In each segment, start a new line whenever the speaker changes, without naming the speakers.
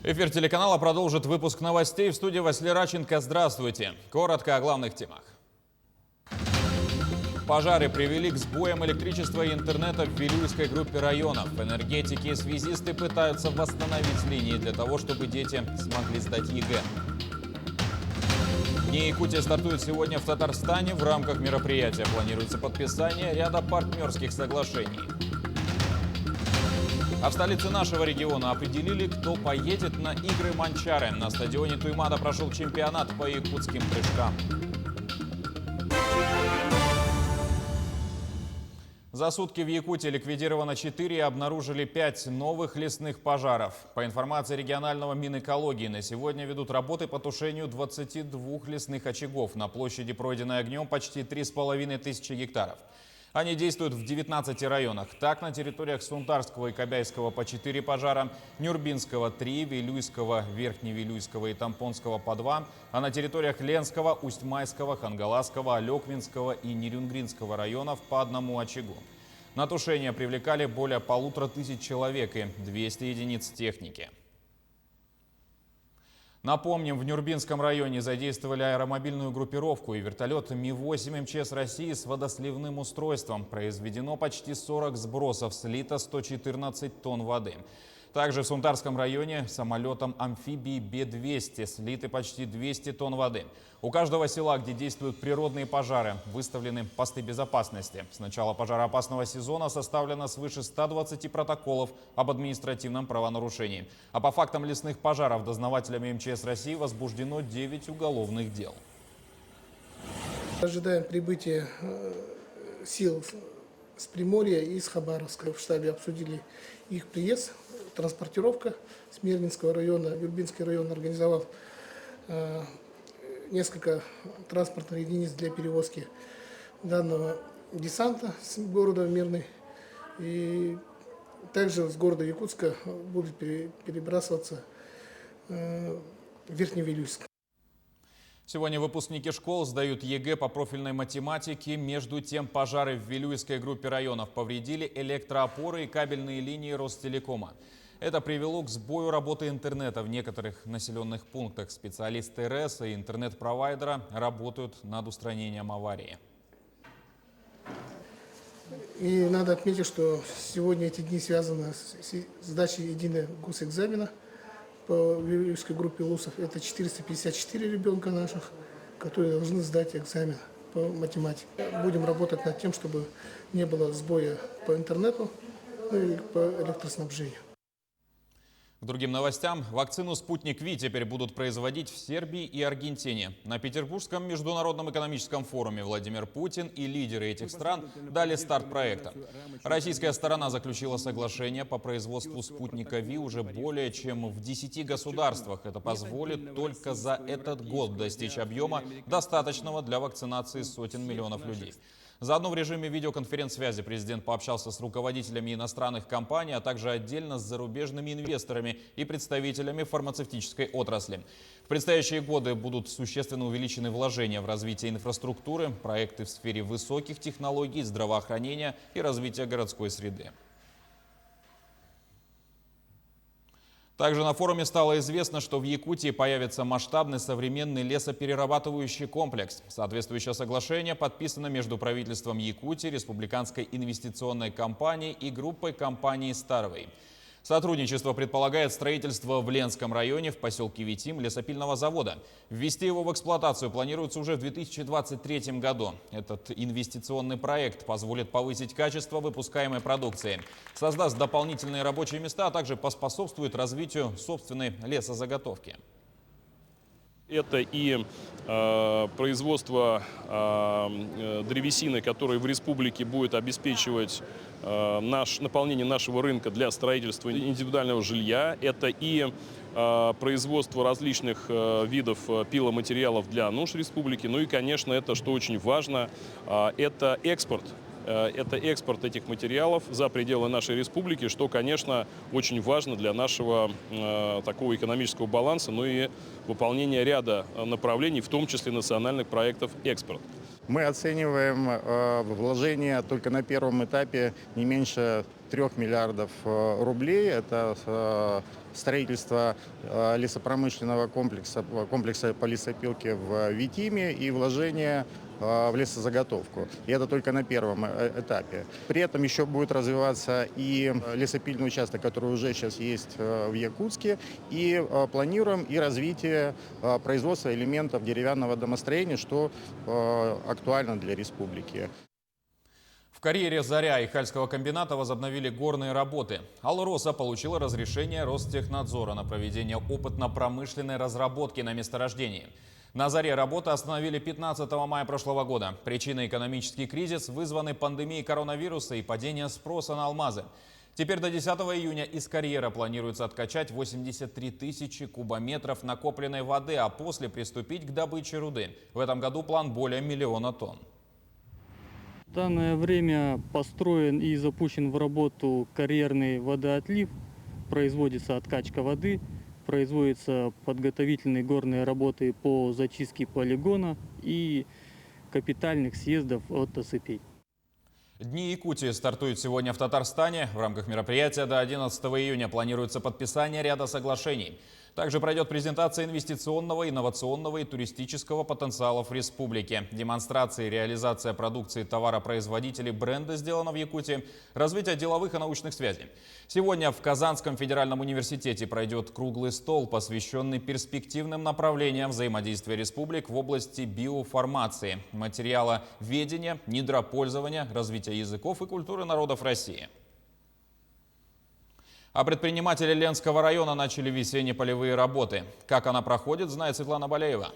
Эфир телеканала продолжит выпуск новостей. В студии Василий Раченко. Здравствуйте. Коротко о главных темах. Пожары привели к сбоям электричества и интернета в Вилюйской группе районов. Энергетики и связисты пытаются восстановить линии для того, чтобы дети смогли сдать ЕГЭ. Дни Якутии стартуют сегодня в Татарстане. В рамках мероприятия планируется подписание ряда партнерских соглашений. А в столице нашего региона определили, кто поедет на игры Манчары. На стадионе Туймада прошел чемпионат по якутским прыжкам. За сутки в Якутии ликвидировано 4 и обнаружили 5 новых лесных пожаров. По информации регионального Минэкологии, на сегодня ведут работы по тушению 22 лесных очагов. На площади, пройденной огнем, почти 3500 гектаров. Они действуют в 19 районах. Так, на территориях Сунтарского и Кобяйского по 4 пожара, Нюрбинского 3, Вилюйского, Верхневилюйского и Тампонского по 2, а на территориях Ленского, Усть-Майского, Хангаласского, Алеквинского и Нерюнгринского районов по 1 очагу. На тушение привлекали более 1500 человек и 200 единиц техники. Напомним, в Нюрбинском районе задействовали аэромобильную группировку и вертолет Ми-8 МЧС России с водосливным устройством. Произведено почти 40 сбросов, слито 114 тонн воды. Также в Сунтарском районе самолетом амфибии Б-200 слиты почти 200 тонн воды. У каждого села, где действуют природные пожары, выставлены посты безопасности. С начала пожароопасного сезона составлено свыше 120 протоколов об административном правонарушении. А по фактам лесных пожаров дознавателями МЧС России возбуждено 9 уголовных дел.
Ожидаем прибытия сил с Приморья и с Хабаровска. В штабе обсудили их приезд. Транспортировка с Мирнинского района, Юрбинский район организовал несколько транспортных единиц для перевозки данного десанта с города Мирный. И также с города Якутска будут перебрасываться в Верхневилюйск.
Сегодня выпускники школ сдают ЕГЭ по профильной математике. Между тем, пожары в Вилюйской группе районов повредили электроопоры и кабельные линии Ростелекома. Это привело к сбою работы интернета в некоторых населенных пунктах. Специалисты РЭС и интернет-провайдера работают над устранением аварии.
И надо отметить, что сегодня эти дни связаны с сдачей единого госэкзамена по Вилюйской группе ЛУСов. Это 454 ребенка наших, которые должны сдать экзамен по математике. Будем работать над тем, чтобы не было сбоя по интернету и по электроснабжению.
К другим новостям. Вакцину «Спутник Ви» теперь будут производить в Сербии и Аргентине. На Петербургском международном экономическом форуме Владимир Путин и лидеры этих стран дали старт проекта. Российская сторона заключила соглашение по производству «Спутника Ви» уже более чем в 10 государствах. Это позволит только за этот год достичь объема, достаточного для вакцинации сотен миллионов людей. Заодно в режиме видеоконференц-связи президент пообщался с руководителями иностранных компаний, а также отдельно с зарубежными инвесторами и представителями фармацевтической отрасли. В предстоящие годы будут существенно увеличены вложения в развитие инфраструктуры, проекты в сфере высоких технологий, здравоохранения и развития городской среды. Также на форуме стало известно, что в Якутии появится масштабный современный лесоперерабатывающий комплекс. Соответствующее соглашение подписано между правительством Якутии, Республиканской инвестиционной компанией и группой компаний «Старовой». Сотрудничество предполагает строительство в Ленском районе в поселке Витим лесопильного завода. Ввести его в эксплуатацию планируется уже в 2023 году. Этот инвестиционный проект позволит повысить качество выпускаемой продукции, создаст дополнительные рабочие места, а также поспособствует развитию собственной лесозаготовки.
Это и производство древесины, которое в республике будет обеспечивать наполнение нашего рынка для строительства индивидуального жилья. Это и производство различных видов пиломатериалов для нужд республики. Ну и, конечно, это, что очень важно, это экспорт. Это экспорт этих материалов за пределы нашей республики, что, конечно, очень важно для нашего такого экономического баланса, но и выполнения ряда направлений, в том числе национальных проектов экспорт.
Мы оцениваем вложения только на первом этапе не меньше 3 миллиардов рублей. Это строительство лесопромышленного комплекса по лесопилке в Витиме и вложение в лесозаготовку. И это только на первом этапе. При этом еще будет развиваться и лесопильный участок, который уже сейчас есть в Якутске. И планируем и развитие производства элементов деревянного домостроения, что актуально для республики.
В карьере «Заря» и Хальского комбината возобновили горные работы. «Алроса» получила разрешение Ростехнадзора на проведение опытно-промышленной разработки на месторождении. На «Заре» работы остановили 15 мая прошлого года. Причиной экономический кризис, вызванный пандемией коронавируса и падение спроса на алмазы. Теперь до 10 июня из карьера планируется откачать 83 тысячи кубометров накопленной воды, а после приступить к добыче руды. В этом году план более 1 миллиона тонн.
В данное время построен и запущен в работу карьерный водоотлив, производится откачка воды, производятся подготовительные горные работы по зачистке полигона и капитальных съездов от осыпей.
Дни Якутии стартуют сегодня в Татарстане. В рамках мероприятия до 11 июня планируется подписание ряда соглашений. Также пройдет презентация инвестиционного, инновационного и туристического потенциалов республики. Демонстрации, реализация продукции товаропроизводителей бренда «Сделано в Якутии», развитие деловых и научных связей. Сегодня в Казанском федеральном университете пройдет круглый стол, посвященный перспективным направлениям взаимодействия республик в области биофармации, материаловедения, недропользования, развития языков и культуры народов России. А предприниматели Ленского района начали весенние полевые работы. Как она проходит, знает Светлана Балеева.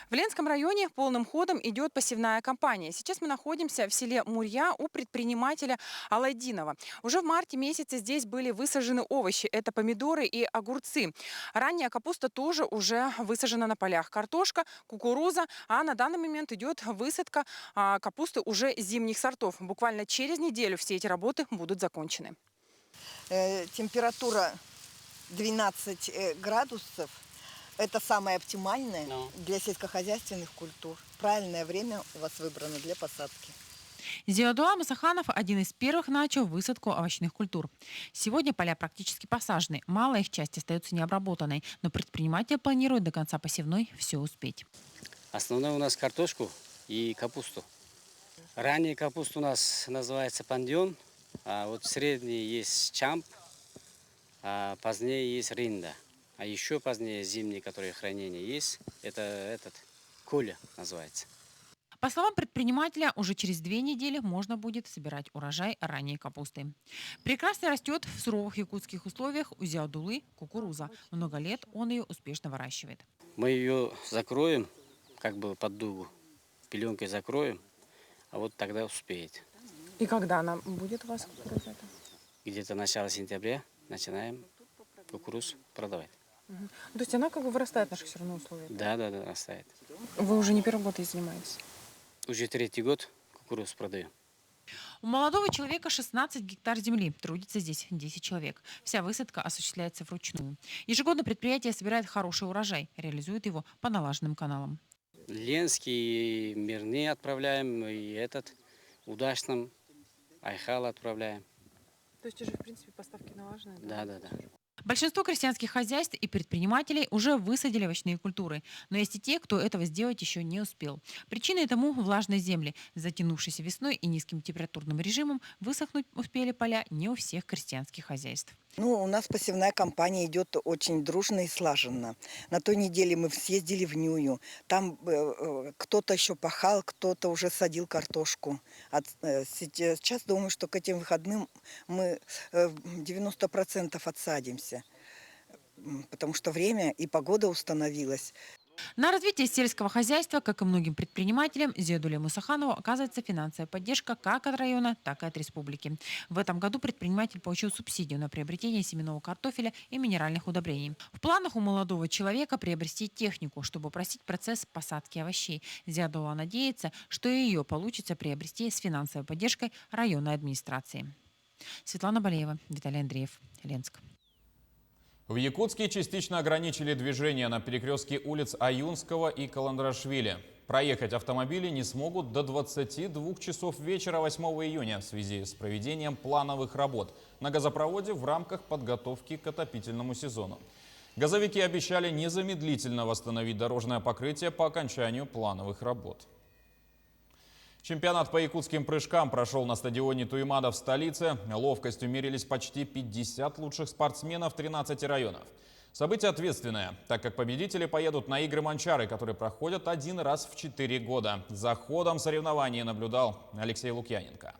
В Ленском районе полным ходом идет посевная кампания. Сейчас мы находимся в селе Мурья у предпринимателя Аладдинова. Уже в марте месяце здесь были высажены овощи. Это помидоры и огурцы. Ранняя капуста тоже уже высажена на полях. Картошка, кукуруза. А на данный момент идет высадка капусты уже зимних сортов. Буквально через неделю все эти работы будут закончены.
Температура 12 градусов. Это самое оптимальное для сельскохозяйственных культур. Правильное время у вас выбрано для посадки.
Зиадуа Мусаханов один из первых начал высадку овощных культур. Сегодня поля практически посажены. Малая их часть остается необработанной, но предприниматель планирует до конца посевной все успеть.
Основное у нас картошку и капусту. Ранняя капуста у нас называется пандион, а вот средний есть чамп, а позднее есть ринда. А еще позднее зимние, которые хранение есть, это этот куля называется.
По словам предпринимателя, уже через 2 недели можно будет собирать урожай ранней капусты. Прекрасно растет в суровых якутских условиях у Зиадулы кукуруза. Много лет он ее успешно выращивает.
Мы ее закроем, как бы под дугу, пеленкой закроем, а вот тогда успеет.
И когда она будет у вас кукуруза?
Где-то начало сентября начинаем кукурузу продавать.
То есть она как бы вырастает в наших все равно условиях?
Да, растает.
Вы уже не первый год ей занимаетесь?
Уже 3-й год кукурузу продаем.
У молодого человека 16 гектар земли. Трудится здесь 10 человек. Вся высадка осуществляется вручную. Ежегодно предприятие собирает хороший урожай, реализует его по налаженным каналам.
Ленский, Мирный отправляем, и этот удачным Айхал отправляем.
То есть уже, в принципе, поставки налажены?
Да.
Большинство крестьянских хозяйств и предпринимателей уже высадили овощные культуры. Но есть и те, кто этого сделать еще не успел. Причиной тому влажные земли. Затянувшейся весной и низким температурным режимом высохнуть успели поля не у всех крестьянских хозяйств.
У нас посевная кампания идет очень дружно и слаженно. На той неделе мы съездили в Нюю. Там кто-то еще пахал, кто-то уже садил картошку. Сейчас думаю, что к этим выходным мы 90% отсадимся. Потому что время и погода установилась.
На развитие сельского хозяйства, как и многим предпринимателям, Зиадуле Мусаханову оказывается финансовая поддержка как от района, так и от республики. В этом году предприниматель получил субсидию на приобретение семенного картофеля и минеральных удобрений. В планах у молодого человека приобрести технику, чтобы упростить процесс посадки овощей. Зиадула надеется, что и ее получится приобрести с финансовой поддержкой районной администрации. Светлана Балеева, Виталий Андреев, Ленск.
В Якутске частично ограничили движение на перекрестке улиц Аюнского и Каландрашвили. Проехать автомобили не смогут до 22 часов вечера 8 июня в связи с проведением плановых работ на газопроводе в рамках подготовки к отопительному сезону. Газовики обещали незамедлительно восстановить дорожное покрытие по окончанию плановых работ. Чемпионат по якутским прыжкам прошел на стадионе Туймада в столице. Ловкостью мерились почти 50 лучших спортсменов 13 районов. Событие ответственное, так как победители поедут на игры Манчары, которые проходят один раз в 4 года. За ходом соревнований наблюдал Алексей Лукьяненко.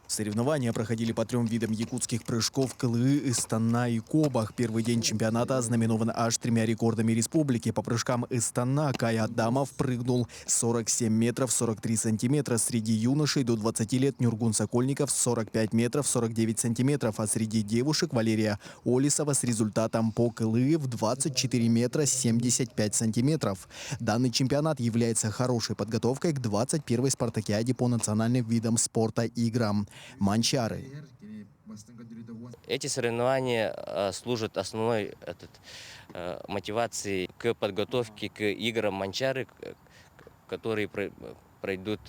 Соревнования проходили по 3 видам якутских прыжков: КЛы, Истана и Кобах. Первый день чемпионата ознаменован аж 3 рекордами республики. По прыжкам Истана Кай Адамов прыгнул 47 метров 43 сантиметра. Среди юношей до 20 лет Нюргун Сокольников 45 метров 49 сантиметров. А среди девушек Валерия Олисова с результатом по КЛы в 24 метра 75 сантиметров. Данный чемпионат является хорошей подготовкой к 21-й спартакиаде по национальным видам спорта играм Манчары.
Эти соревнования служат основной мотивацией к подготовке к играм Манчары, которые пройдут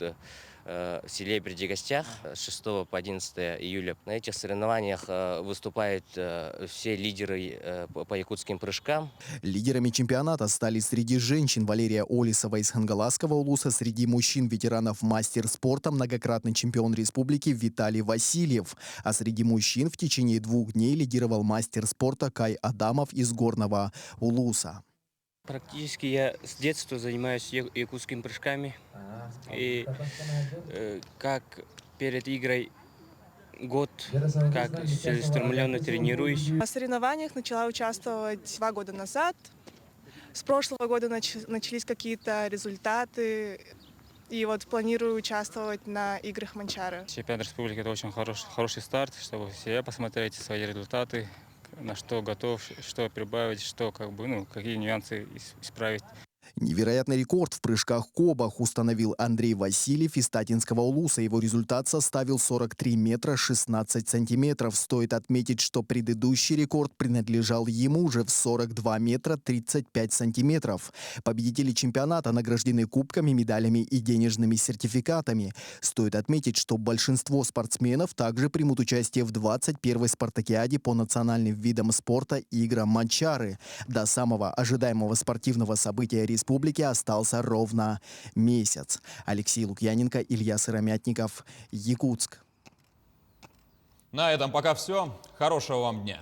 в селе Бердигостях с 6 по 11 июля. На этих соревнованиях выступают все лидеры по якутским прыжкам.
Лидерами чемпионата стали среди женщин Валерия Олисова из Хангаласского улуса, среди мужчин ветеранов мастер спорта, многократный чемпион республики Виталий Васильев. А среди мужчин в течение 2 дней лидировал мастер спорта Кай Адамов из Горного улуса.
Практически я с детства занимаюсь якутскими прыжками. И как перед игрой год, как целеустремленно тренируюсь.
В соревнованиях начала участвовать 2 года назад. С прошлого года начались какие-то результаты. И вот планирую участвовать на играх Манчары.
Чемпионат республики — это очень хороший старт, чтобы все посмотреть свои результаты, на что готов, что прибавить, что какие нюансы исправить.
Невероятный рекорд в прыжках Кобах установил Андрей Васильев из Татинского улуса. Его результат составил 43 метра 16 сантиметров. Стоит отметить, что предыдущий рекорд принадлежал ему же в 42 метра 35 сантиметров. Победители чемпионата награждены кубками, медалями и денежными сертификатами. Стоит отметить, что большинство спортсменов также примут участие в 21-й спартакиаде по национальным видам спорта играм Манчары. До самого ожидаемого спортивного события республики остался ровно месяц. Алексей Лукьяненко, Илья Сыромятников, Якутск.
На этом пока все. Хорошего вам дня.